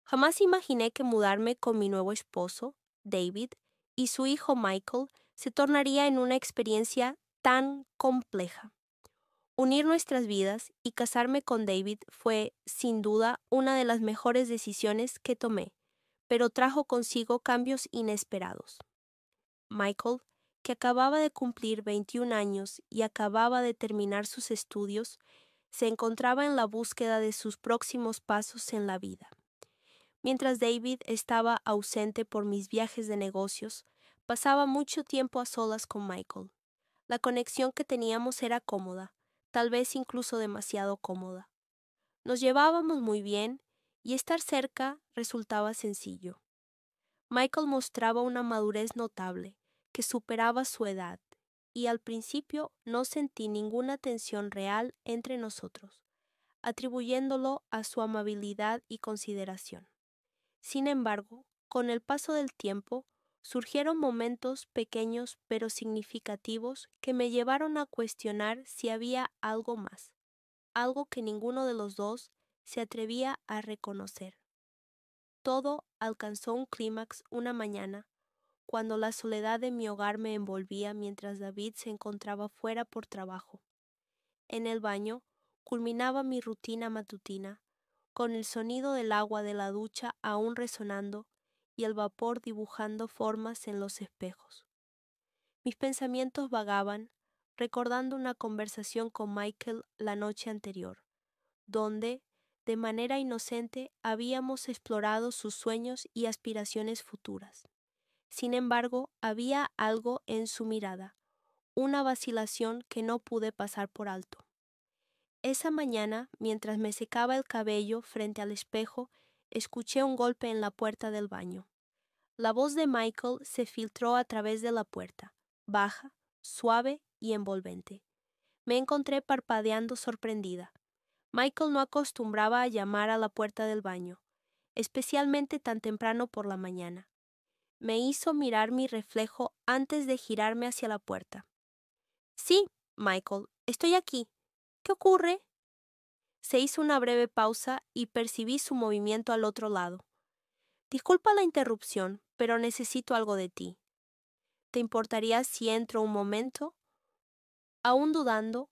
Jamás imaginé que mudarme con mi nuevo esposo, David, y su hijo Michael se tornaría en una experiencia tan compleja. Unir nuestras vidas y casarme con David fue, sin duda, una de las mejores decisiones que tomé, pero trajo consigo cambios inesperados. Michael, que acababa de cumplir 21 años y acababa de terminar sus estudios, se encontraba en la búsqueda de sus próximos pasos en la vida. Mientras David estaba ausente por mis viajes de negocios, pasaba mucho tiempo a solas con Michael. La conexión que teníamos era cómoda, tal vez incluso demasiado cómoda. Nos llevábamos muy bien y estar cerca resultaba sencillo. Michael mostraba una madurez notable, que superaba su edad, y al principio no sentí ninguna tensión real entre nosotros, atribuyéndolo a su amabilidad y consideración. Sin embargo, con el paso del tiempo, surgieron momentos pequeños pero significativos que me llevaron a cuestionar si había algo más, algo que ninguno de los dos se atrevía a reconocer. Todo alcanzó un clímax una mañana, cuando la soledad de mi hogar me envolvía mientras David se encontraba fuera por trabajo. En el baño, culminaba mi rutina matutina, con el sonido del agua de la ducha aún resonando y el vapor dibujando formas en los espejos. Mis pensamientos vagaban, recordando una conversación con Michael la noche anterior, donde, de manera inocente, habíamos explorado sus sueños y aspiraciones futuras. Sin embargo, había algo en su mirada, una vacilación que no pude pasar por alto. Esa mañana, mientras me secaba el cabello frente al espejo, escuché un golpe en la puerta del baño. La voz de Michael se filtró a través de la puerta, baja, suave y envolvente. Me encontré parpadeando sorprendida. Michael no acostumbraba a llamar a la puerta del baño, especialmente tan temprano por la mañana. Me hizo mirar mi reflejo antes de girarme hacia la puerta. Sí, Michael, estoy aquí. ¿Qué ocurre? Se hizo una breve pausa y percibí su movimiento al otro lado. Disculpa la interrupción, pero necesito algo de ti. ¿Te importaría si entro un momento? Aún dudando,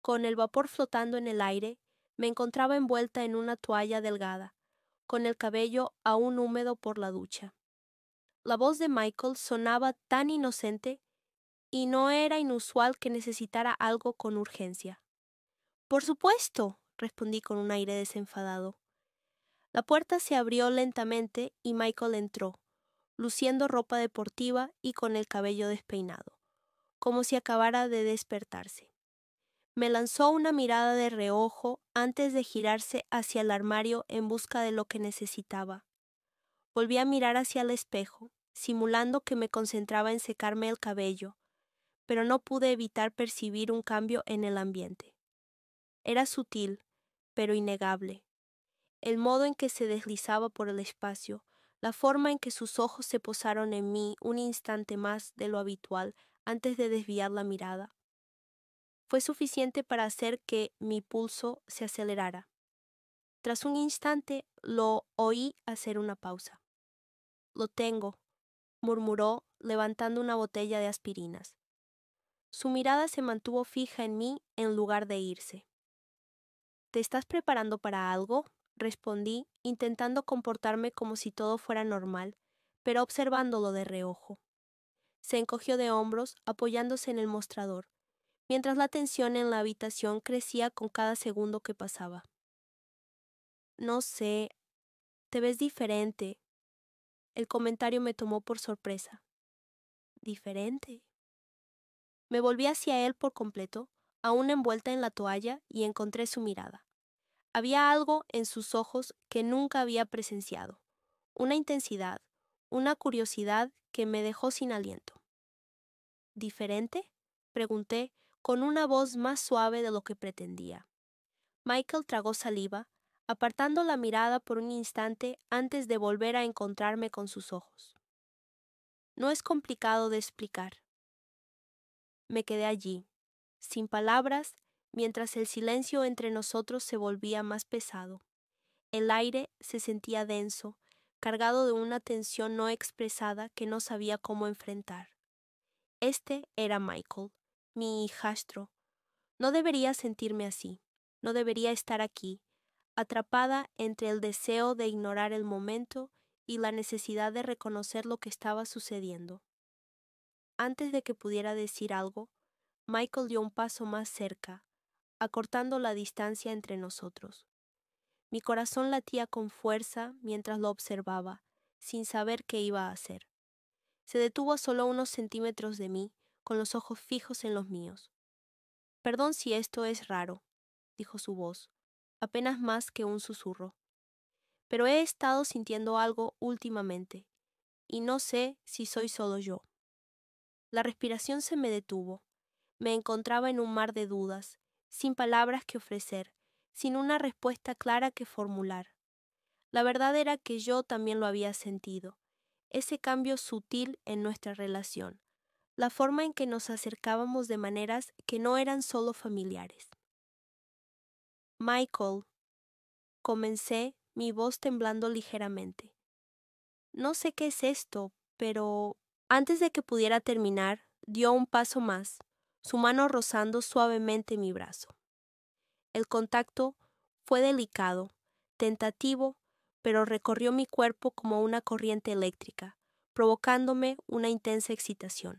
con el vapor flotando en el aire, me encontraba envuelta en una toalla delgada, con el cabello aún húmedo por la ducha. La voz de Michael sonaba tan inocente y no era inusual que necesitara algo con urgencia. Por supuesto, respondí con un aire desenfadado. La puerta se abrió lentamente y Michael entró, luciendo ropa deportiva y con el cabello despeinado, como si acabara de despertarse. Me lanzó una mirada de reojo antes de girarse hacia el armario en busca de lo que necesitaba. Volví a mirar hacia el espejo, simulando que me concentraba en secarme el cabello, pero no pude evitar percibir un cambio en el ambiente. Era sutil, pero innegable. El modo en que se deslizaba por el espacio, la forma en que sus ojos se posaron en mí un instante más de lo habitual antes de desviar la mirada, fue suficiente para hacer que mi pulso se acelerara. Tras un instante lo oí hacer una pausa. Lo tengo, murmuró, levantando una botella de aspirinas. Su mirada se mantuvo fija en mí en lugar de irse. ¿Te estás preparando para algo?, respondí, intentando comportarme como si todo fuera normal, pero observándolo de reojo. Se encogió de hombros, apoyándose en el mostrador, mientras la tensión en la habitación crecía con cada segundo que pasaba. No sé, te ves diferente. El comentario me tomó por sorpresa. ¿Diferente? Me volví hacia él por completo, aún envuelta en la toalla, y encontré su mirada. Había algo en sus ojos que nunca había presenciado, una intensidad, una curiosidad que me dejó sin aliento. ¿Diferente?, pregunté, con una voz más suave de lo que pretendía. Michael tragó saliva, apartando la mirada por un instante antes de volver a encontrarme con sus ojos. No es complicado de explicar. Me quedé allí, sin palabras, mientras el silencio entre nosotros se volvía más pesado. El aire se sentía denso, cargado de una tensión no expresada que no sabía cómo enfrentar. Este era Michael, mi hijastro. No debería sentirme así, no debería estar aquí, atrapada entre el deseo de ignorar el momento y la necesidad de reconocer lo que estaba sucediendo. Antes de que pudiera decir algo, Michael dio un paso más cerca, acortando la distancia entre nosotros. Mi corazón latía con fuerza mientras lo observaba, sin saber qué iba a hacer. Se detuvo a solo unos centímetros de mí, con los ojos fijos en los míos. «Perdón si esto es raro», dijo su voz, apenas más que un susurro. «Pero he estado sintiendo algo últimamente, y no sé si soy solo yo». La respiración se me detuvo. Me encontraba en un mar de dudas, sin palabras que ofrecer, sin una respuesta clara que formular. La verdad era que yo también lo había sentido, ese cambio sutil en nuestra relación, la forma en que nos acercábamos de maneras que no eran solo familiares. «Michael», comencé, mi voz temblando ligeramente. «No sé qué es esto, pero...» Antes de que pudiera terminar, dio un paso más, su mano rozando suavemente mi brazo. El contacto fue delicado, tentativo, pero recorrió mi cuerpo como una corriente eléctrica, provocándome una intensa excitación.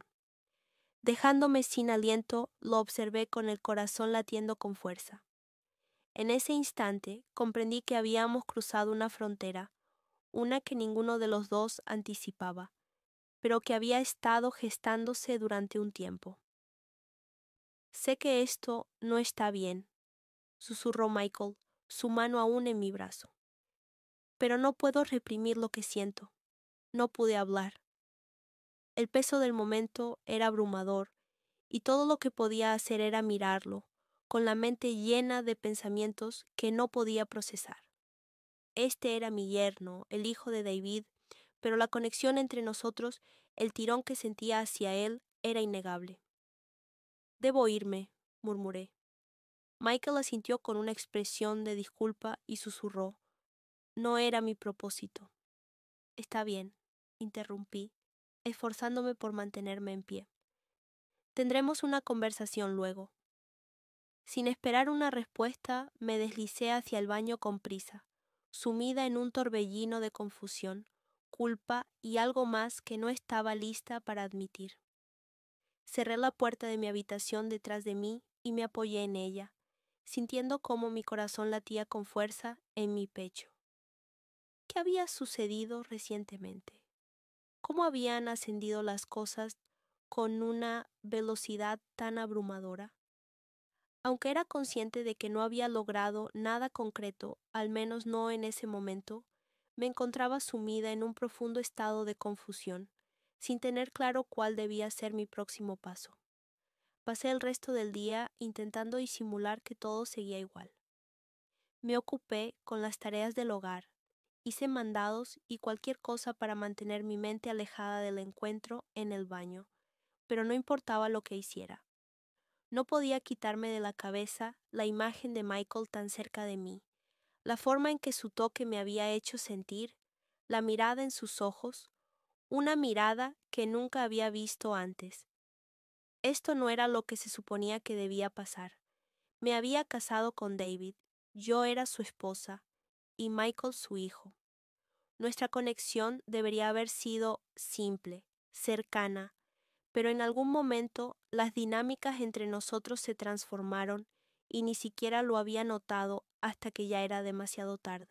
Dejándome sin aliento, lo observé con el corazón latiendo con fuerza. En ese instante comprendí que habíamos cruzado una frontera, una que ninguno de los dos anticipaba, pero que había estado gestándose durante un tiempo. «Sé que esto no está bien», susurró Michael, su mano aún en mi brazo. «Pero no puedo reprimir lo que siento. No pude hablar. El peso del momento era abrumador, y todo lo que podía hacer era mirarlo, con la mente llena de pensamientos que no podía procesar. Este era mi yerno, el hijo de David, pero la conexión entre nosotros, el tirón que sentía hacia él, era innegable. «Debo irme», murmuré. Michael asintió con una expresión de disculpa y susurró: «No era mi propósito». «Está bien», interrumpí, esforzándome por mantenerme en pie. «Tendremos una conversación luego». Sin esperar una respuesta, me deslicé hacia el baño con prisa, sumida en un torbellino de confusión, culpa y algo más que no estaba lista para admitir. Cerré la puerta de mi habitación detrás de mí y me apoyé en ella, sintiendo cómo mi corazón latía con fuerza en mi pecho. ¿Qué había sucedido recientemente? ¿Cómo habían ascendido las cosas con una velocidad tan abrumadora? Aunque era consciente de que no había logrado nada concreto, al menos no en ese momento, me encontraba sumida en un profundo estado de confusión, sin tener claro cuál debía ser mi próximo paso. Pasé el resto del día intentando disimular que todo seguía igual. Me ocupé con las tareas del hogar, hice mandados y cualquier cosa para mantener mi mente alejada del encuentro en el baño, pero no importaba lo que hiciera. No podía quitarme de la cabeza la imagen de Michael tan cerca de mí, la forma en que su toque me había hecho sentir, la mirada en sus ojos, una mirada que nunca había visto antes. Esto no era lo que se suponía que debía pasar. Me había casado con David, yo era su esposa y Michael su hijo. Nuestra conexión debería haber sido simple, cercana, pero en algún momento las dinámicas entre nosotros se transformaron y ni siquiera lo había notado hasta que ya era demasiado tarde.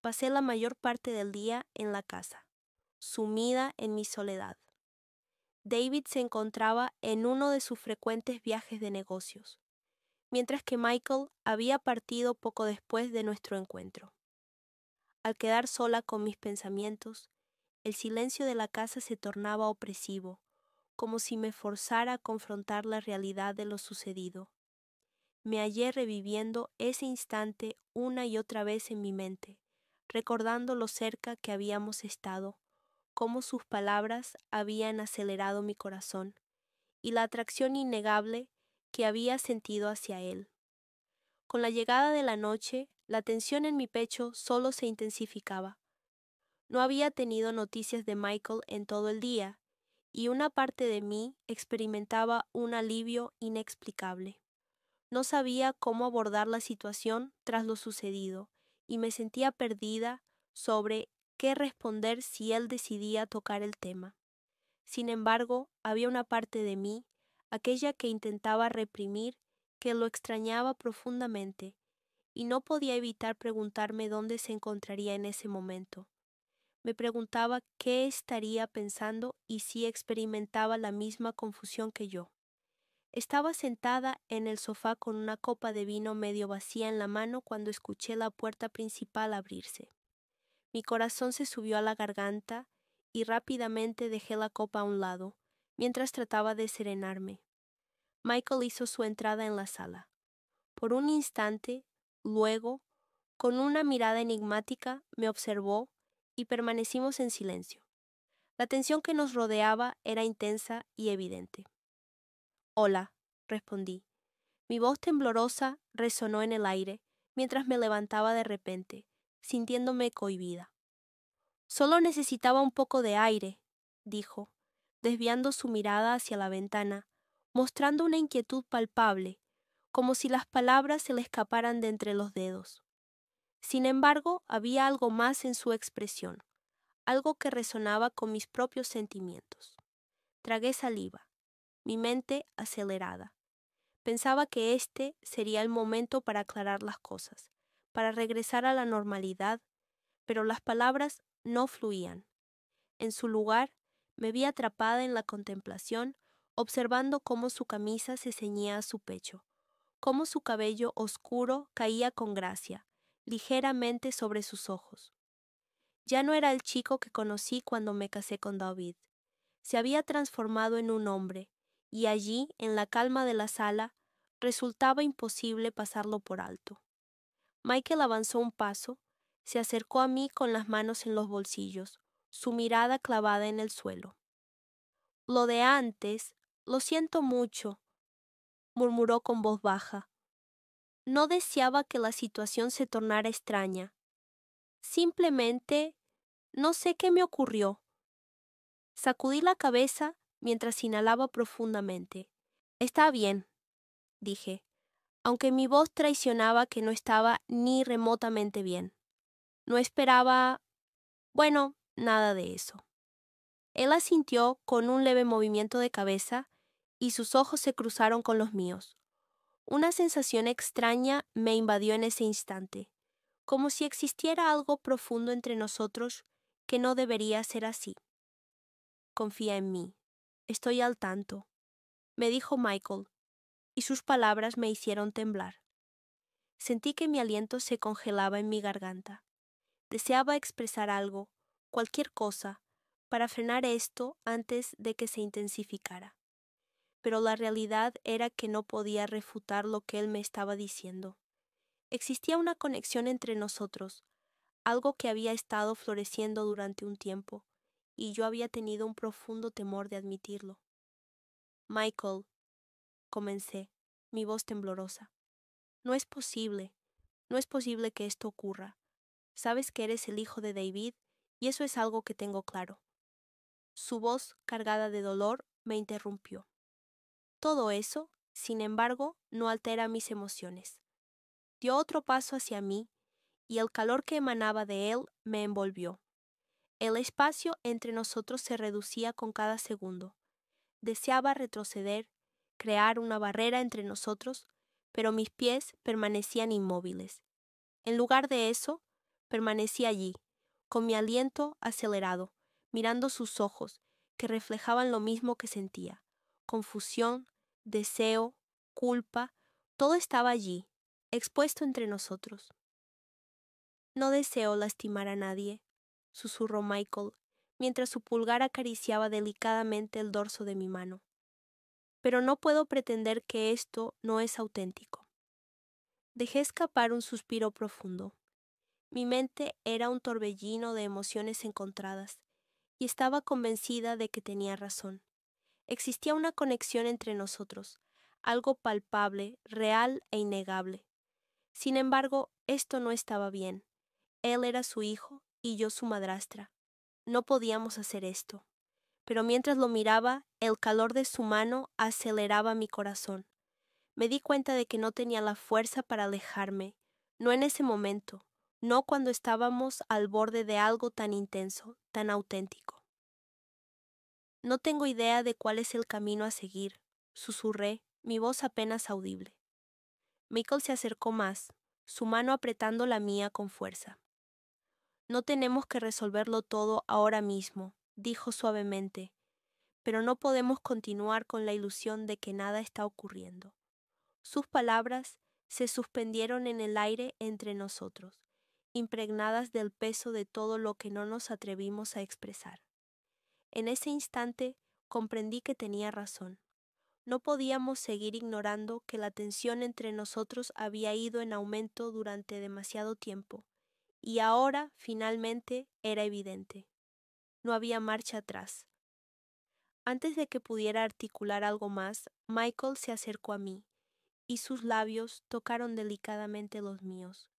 Pasé la mayor parte del día en la casa, sumida en mi soledad. David se encontraba en uno de sus frecuentes viajes de negocios, mientras que Michael había partido poco después de nuestro encuentro. Al quedar sola con mis pensamientos, el silencio de la casa se tornaba opresivo, como si me forzara a confrontar la realidad de lo sucedido. Me hallé reviviendo ese instante una y otra vez en mi mente, recordando lo cerca que habíamos estado, cómo sus palabras habían acelerado mi corazón y la atracción innegable que había sentido hacia él. Con la llegada de la noche, La tensión en mi pecho solo se intensificaba. No había tenido noticias de Michael en todo el día, y una parte de mí experimentaba un alivio inexplicable. No sabía cómo abordar la situación tras lo sucedido, y me sentía perdida sobre qué responder si él decidía tocar el tema. Sin embargo, había una parte de mí, aquella que intentaba reprimir, que lo extrañaba profundamente, y no podía evitar preguntarme dónde se encontraría en ese momento. Me preguntaba qué estaría pensando y si experimentaba la misma confusión que yo. Estaba sentada en el sofá con una copa de vino medio vacía en la mano cuando escuché la puerta principal abrirse. Mi corazón se subió a la garganta y rápidamente dejé la copa a un lado, mientras trataba de serenarme. Michael hizo su entrada en la sala. Por un instante, luego, con una mirada enigmática, me observó y permanecimos en silencio. La tensión que nos rodeaba era intensa y evidente. «Hola», respondí. Mi voz temblorosa resonó en el aire mientras me levantaba de repente, sintiéndome cohibida. «Solo necesitaba un poco de aire», dijo, desviando su mirada hacia la ventana, mostrando una inquietud palpable, como si las palabras se le escaparan de entre los dedos. Sin embargo, había algo más en su expresión, algo que resonaba con mis propios sentimientos. Tragué saliva, mi mente acelerada. Pensaba que este sería el momento para aclarar las cosas, para regresar a la normalidad, pero las palabras no fluían. En su lugar, me vi atrapada en la contemplación, observando cómo su camisa se ceñía a su pecho, cómo su cabello oscuro caía con gracia, ligeramente sobre sus ojos. Ya no era el chico que conocí cuando me casé con David. Se había transformado en un hombre, y allí, en la calma de la sala, resultaba imposible pasarlo por alto. Michael avanzó un paso, se acercó a mí con las manos en los bolsillos, su mirada clavada en el suelo. «Lo de antes, lo siento mucho», murmuró con voz baja. No deseaba que la situación se tornara extraña. Simplemente, no sé qué me ocurrió. Sacudí la cabeza mientras inhalaba profundamente. «Está bien», dije, aunque mi voz traicionaba que no estaba ni remotamente bien. No esperaba, bueno, nada de eso. Él asintió con un leve movimiento de cabeza y sus ojos se cruzaron con los míos. Una sensación extraña me invadió en ese instante, como si existiera algo profundo entre nosotros que no debería ser así. «Confía en mí. Estoy al tanto», me dijo Michael, y sus palabras me hicieron temblar. Sentí que mi aliento se congelaba en mi garganta. Deseaba expresar algo, cualquier cosa, para frenar esto antes de que se intensificara. Pero la realidad era que no podía refutar lo que él me estaba diciendo. Existía una conexión entre nosotros, algo que había estado floreciendo durante un tiempo, y yo había tenido un profundo temor de admitirlo. «Michael», comencé, mi voz temblorosa. «No es posible que esto ocurra. Sabes que eres el hijo de David, y eso es algo que tengo claro». Su voz, cargada de dolor, me interrumpió. Todo eso, sin embargo, no altera mis emociones. Dio otro paso hacia mí, y el calor que emanaba de él me envolvió. El espacio entre nosotros se reducía con cada segundo. Deseaba retroceder, crear una barrera entre nosotros, pero mis pies permanecían inmóviles. En lugar de eso, permanecí allí, con mi aliento acelerado, mirando sus ojos, que reflejaban lo mismo que sentía. Confusión, deseo, culpa, todo estaba allí, expuesto entre nosotros. «No deseo lastimar a nadie», susurró Michael, mientras su pulgar acariciaba delicadamente el dorso de mi mano. «Pero no puedo pretender que esto no es auténtico». Dejé escapar un suspiro profundo. Mi mente era un torbellino de emociones encontradas, y estaba convencida de que tenía razón. Existía una conexión entre nosotros, algo palpable, real e innegable. Sin embargo, Esto no estaba bien. Él era su hijo y yo su madrastra. No podíamos hacer esto. Pero mientras lo miraba, el calor de su mano aceleraba mi corazón. Me di cuenta de que no tenía la fuerza para alejarme, no en ese momento, no cuando estábamos al borde de algo tan intenso, tan auténtico. No tengo idea de cuál es el camino a seguir, susurré, mi voz apenas audible. Michael se acercó más, su mano apretando la mía con fuerza. No tenemos que resolverlo todo ahora mismo, dijo suavemente, pero no podemos continuar con la ilusión de que nada está ocurriendo. Sus palabras se suspendieron en el aire entre nosotros, impregnadas del peso de todo lo que no nos atrevimos a expresar. En ese instante comprendí que tenía razón. No podíamos seguir ignorando que la tensión entre nosotros había ido en aumento durante demasiado tiempo, y ahora, finalmente, era evidente. No había marcha atrás. Antes de que pudiera articular algo más, Michael se acercó a mí, y sus labios tocaron delicadamente los míos.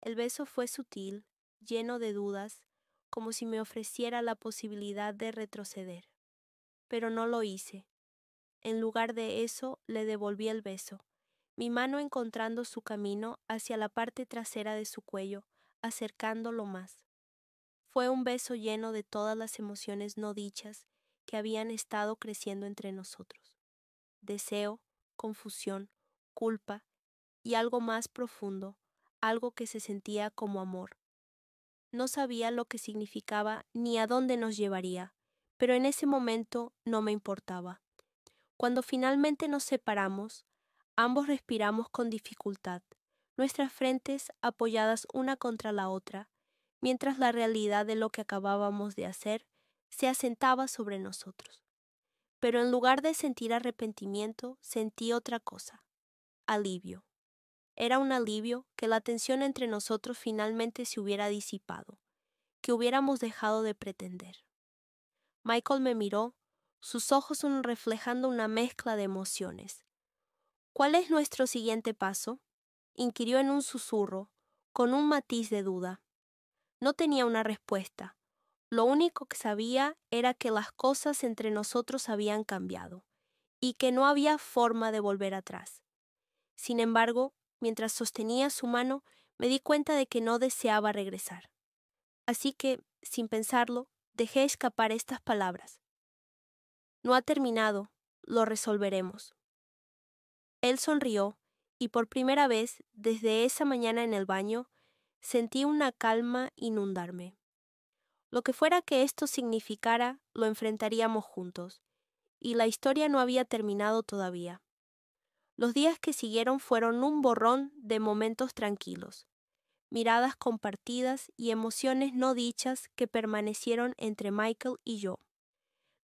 El beso fue sutil, lleno de dudas, como si me ofreciera la posibilidad de retroceder. Pero no lo hice. En lugar de eso, le devolví el beso, mi mano encontrando su camino hacia la parte trasera de su cuello, acercándolo más. Fue un beso lleno de todas las emociones no dichas que habían estado creciendo entre nosotros. Deseo, confusión, culpa y algo más profundo, algo que se sentía como amor. No sabía lo que significaba ni a dónde nos llevaría, pero en ese momento no me importaba. Cuando finalmente nos separamos, ambos respiramos con dificultad, nuestras frentes apoyadas una contra la otra, mientras la realidad de lo que acabábamos de hacer se asentaba sobre nosotros. Pero en lugar de sentir arrepentimiento, sentí otra cosa, alivio. Era un alivio que la tensión entre nosotros finalmente se hubiera disipado, que hubiéramos dejado de pretender. Michael me miró, sus ojos reflejando una mezcla de emociones. ¿Cuál es nuestro siguiente paso?, inquirió en un susurro, con un matiz de duda. No tenía una respuesta. Lo único que sabía era que las cosas entre nosotros habían cambiado, y que no había forma de volver atrás. Sin embargo, mientras sostenía su mano, me di cuenta de que no deseaba regresar. Así que, sin pensarlo, dejé escapar estas palabras. No ha terminado, lo resolveremos. Él sonrió, y por primera vez, desde esa mañana en el baño, sentí una calma inundarme. Lo que fuera que esto significara, lo enfrentaríamos juntos, y la historia no había terminado todavía. Los días que siguieron fueron un borrón de momentos tranquilos, miradas compartidas y emociones no dichas que permanecieron entre Michael y yo.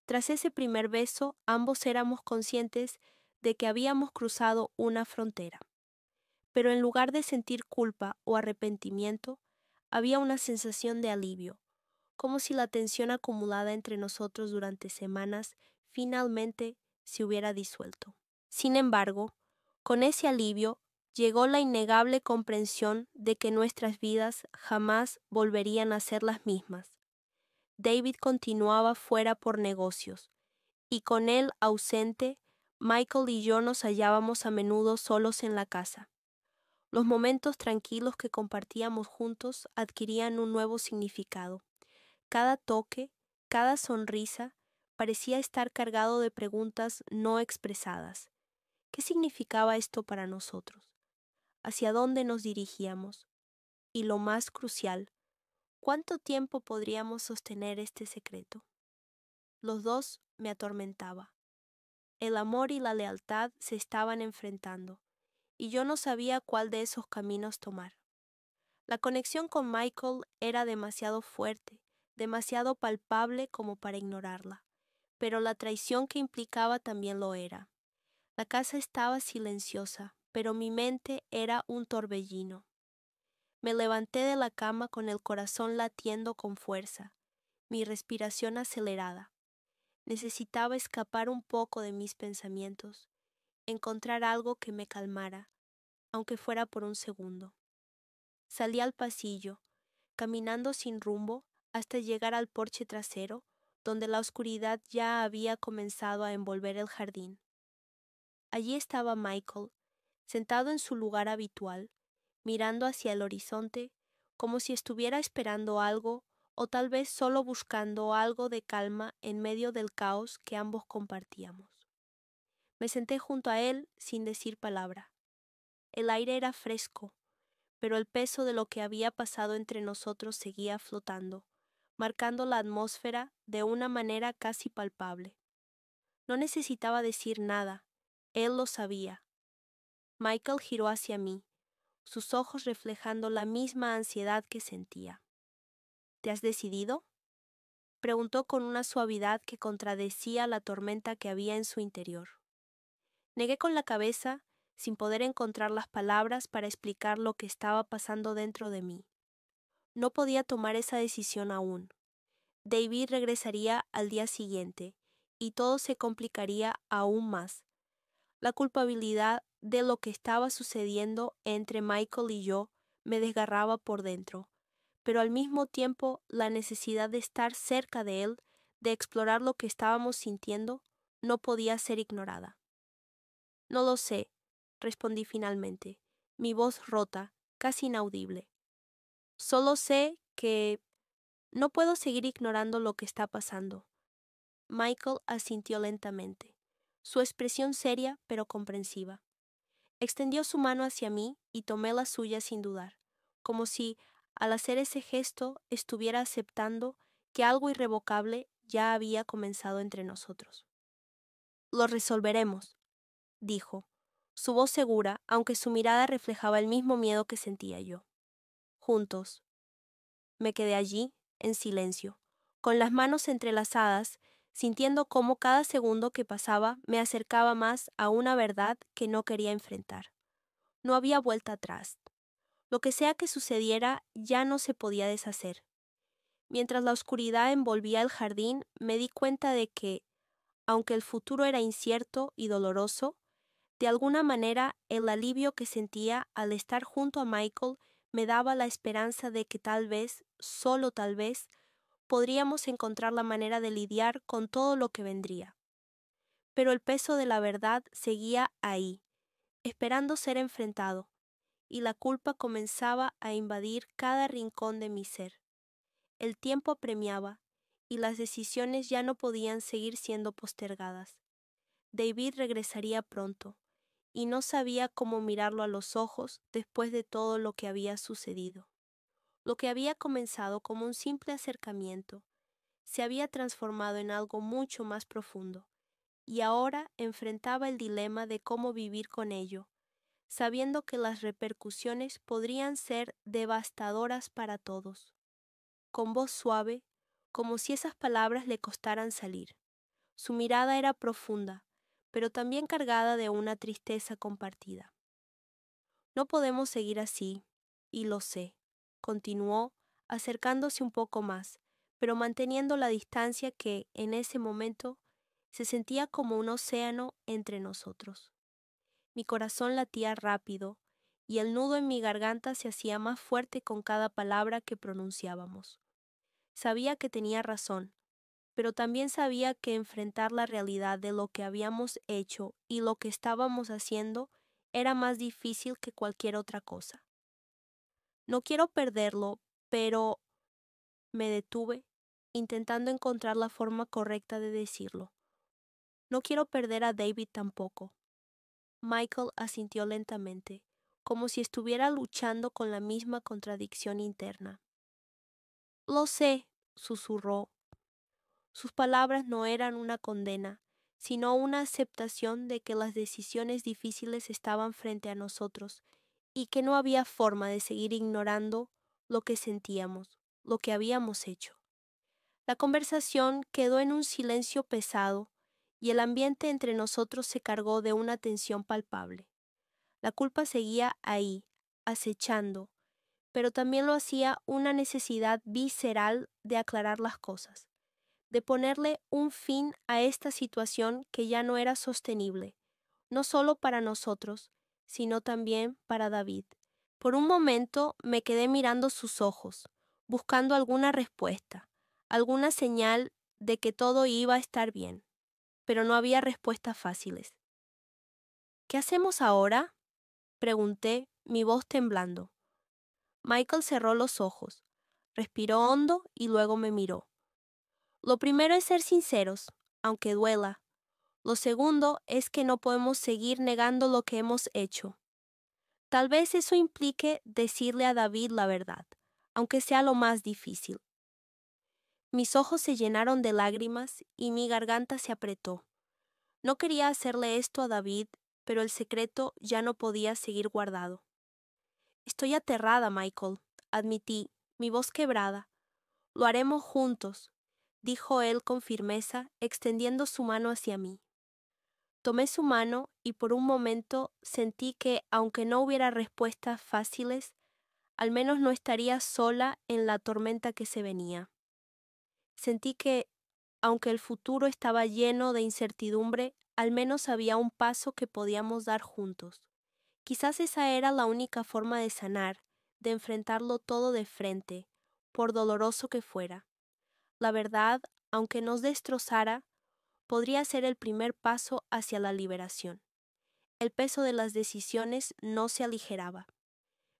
Tras ese primer beso, ambos éramos conscientes de que habíamos cruzado una frontera. Pero en lugar de sentir culpa o arrepentimiento, había una sensación de alivio, como si la tensión acumulada entre nosotros durante semanas finalmente se hubiera disuelto. Sin embargo, con ese alivio llegó la innegable comprensión de que nuestras vidas jamás volverían a ser las mismas. David continuaba fuera por negocios, y con él ausente, Michael y yo nos hallábamos a menudo solos en la casa. Los momentos tranquilos que compartíamos juntos adquirían un nuevo significado. Cada toque, cada sonrisa, parecía estar cargado de preguntas no expresadas. ¿Qué significaba esto para nosotros? ¿Hacia dónde nos dirigíamos? Y lo más crucial, ¿cuánto tiempo podríamos sostener este secreto? Los dos me atormentaba. El amor y la lealtad se estaban enfrentando, y yo no sabía cuál de esos caminos tomar. La conexión con Michael era demasiado fuerte, demasiado palpable como para ignorarla, pero la traición que implicaba también lo era. La casa estaba silenciosa, pero mi mente era un torbellino. Me levanté de la cama con el corazón latiendo con fuerza, mi respiración acelerada. Necesitaba escapar un poco de mis pensamientos, encontrar algo que me calmara, aunque fuera por un segundo. Salí al pasillo, caminando sin rumbo hasta llegar al porche trasero, donde la oscuridad ya había comenzado a envolver el jardín. Allí estaba Michael, sentado en su lugar habitual, mirando hacia el horizonte, como si estuviera esperando algo o tal vez solo buscando algo de calma en medio del caos que ambos compartíamos. Me senté junto a él sin decir palabra. El aire era fresco, pero el peso de lo que había pasado entre nosotros seguía flotando, marcando la atmósfera de una manera casi palpable. No necesitaba decir nada, él lo sabía. Michael giró hacia mí, sus ojos reflejando la misma ansiedad que sentía. ¿Te has decidido?, preguntó con una suavidad que contradecía la tormenta que había en su interior. Negué con la cabeza, sin poder encontrar las palabras para explicar lo que estaba pasando dentro de mí. No podía tomar esa decisión aún. David regresaría al día siguiente, y todo se complicaría aún más. La culpabilidad de lo que estaba sucediendo entre Michael y yo me desgarraba por dentro, pero al mismo tiempo la necesidad de estar cerca de él, de explorar lo que estábamos sintiendo, no podía ser ignorada. No lo sé, respondí finalmente, mi voz rota, casi inaudible. Solo sé que no puedo seguir ignorando lo que está pasando. Michael asintió lentamente, su expresión seria pero comprensiva. Extendió su mano hacia mí y tomé la suya sin dudar, como si, al hacer ese gesto, estuviera aceptando que algo irrevocable ya había comenzado entre nosotros. Lo resolveremos, dijo, su voz segura, aunque su mirada reflejaba el mismo miedo que sentía yo. Juntos. Me quedé allí, en silencio, con las manos entrelazadas, sintiendo cómo cada segundo que pasaba me acercaba más a una verdad que no quería enfrentar. No había vuelta atrás. Lo que sea que sucediera ya no se podía deshacer. Mientras la oscuridad envolvía el jardín, me di cuenta de que, aunque el futuro era incierto y doloroso, de alguna manera el alivio que sentía al estar junto a Michael me daba la esperanza de que tal vez, solo tal vez, podríamos encontrar la manera de lidiar con todo lo que vendría. Pero el peso de la verdad seguía ahí, esperando ser enfrentado, y la culpa comenzaba a invadir cada rincón de mi ser. El tiempo apremiaba, y las decisiones ya no podían seguir siendo postergadas. David regresaría pronto, y no sabía cómo mirarlo a los ojos después de todo lo que había sucedido. Lo que había comenzado como un simple acercamiento se había transformado en algo mucho más profundo, y ahora enfrentaba el dilema de cómo vivir con ello, sabiendo que las repercusiones podrían ser devastadoras para todos. Con voz suave, como si esas palabras le costaran salir. Su mirada era profunda, pero también cargada de una tristeza compartida. No podemos seguir así, y lo sé, continuó, acercándose un poco más, pero manteniendo la distancia que, en ese momento, se sentía como un océano entre nosotros. Mi corazón latía rápido, y el nudo en mi garganta se hacía más fuerte con cada palabra que pronunciábamos. Sabía que tenía razón, pero también sabía que enfrentar la realidad de lo que habíamos hecho y lo que estábamos haciendo era más difícil que cualquier otra cosa. No quiero perderlo, pero me detuve, intentando encontrar la forma correcta de decirlo. No quiero perder a David tampoco. Michael asintió lentamente, como si estuviera luchando con la misma contradicción interna. Lo sé, susurró. Sus palabras no eran una condena, sino una aceptación de que las decisiones difíciles estaban frente a nosotros y que no había forma de seguir ignorando lo que sentíamos, lo que habíamos hecho. La conversación quedó en un silencio pesado y el ambiente entre nosotros se cargó de una tensión palpable. La culpa seguía ahí, acechando, pero también lo hacía una necesidad visceral de aclarar las cosas, de ponerle un fin a esta situación que ya no era sostenible, no solo para nosotros, sino también para David, Por un momento me quedé mirando sus ojos, buscando alguna respuesta, alguna señal de que todo iba a estar bien, pero no había respuestas fáciles. ¿Qué hacemos ahora?, pregunté, mi voz temblando. Michael cerró los ojos, respiró hondo y luego me miró. Lo primero es ser sinceros, aunque duela. Lo segundo es que no podemos seguir negando lo que hemos hecho. Tal vez eso implique decirle a David la verdad, aunque sea lo más difícil. Mis ojos se llenaron de lágrimas y mi garganta se apretó. No quería hacerle esto a David, pero el secreto ya no podía seguir guardado. Estoy aterrada, Michael, admití, mi voz quebrada. Lo haremos juntos, dijo él con firmeza, extendiendo su mano hacia mí. Tomé su mano y por un momento sentí que, aunque no hubiera respuestas fáciles, al menos no estaría sola en la tormenta que se venía. Sentí que, aunque el futuro estaba lleno de incertidumbre, al menos había un paso que podíamos dar juntos. Quizás esa era la única forma de sanar, de enfrentarlo todo de frente, por doloroso que fuera. La verdad, aunque nos destrozara, podría ser el primer paso hacia la liberación. El peso de las decisiones no se aligeraba.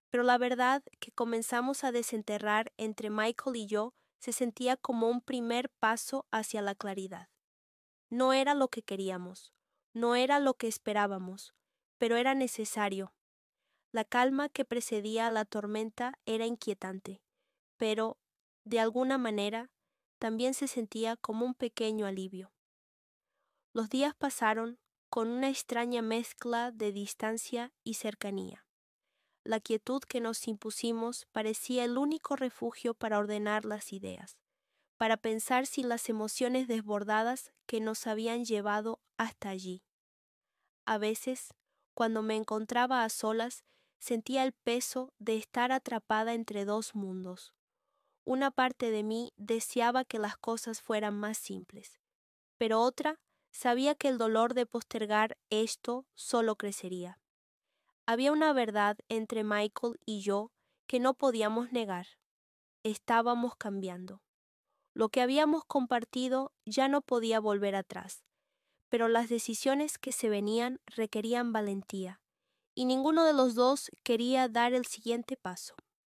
Pero la verdad que comenzamos a desenterrar entre Michael y yo se sentía como un primer paso hacia la claridad. No era lo que queríamos, no era lo que esperábamos, pero era necesario. La calma que precedía a la tormenta era inquietante, pero, de alguna manera, también se sentía como un pequeño alivio. Los días pasaron con una extraña mezcla de distancia y cercanía. La quietud que nos impusimos parecía el único refugio para ordenar las ideas, para pensar sin las emociones desbordadas que nos habían llevado hasta allí. A veces, cuando me encontraba a solas, sentía el peso de estar atrapada entre dos mundos. Una parte de mí deseaba que las cosas fueran más simples, pero otra sabía que el dolor de postergar esto solo crecería. Había una verdad entre Michael y yo que no podíamos negar. Estábamos cambiando. Lo que habíamos compartido ya no podía volver atrás, pero las decisiones que se venían requerían valentía, y ninguno de los dos quería dar el siguiente paso.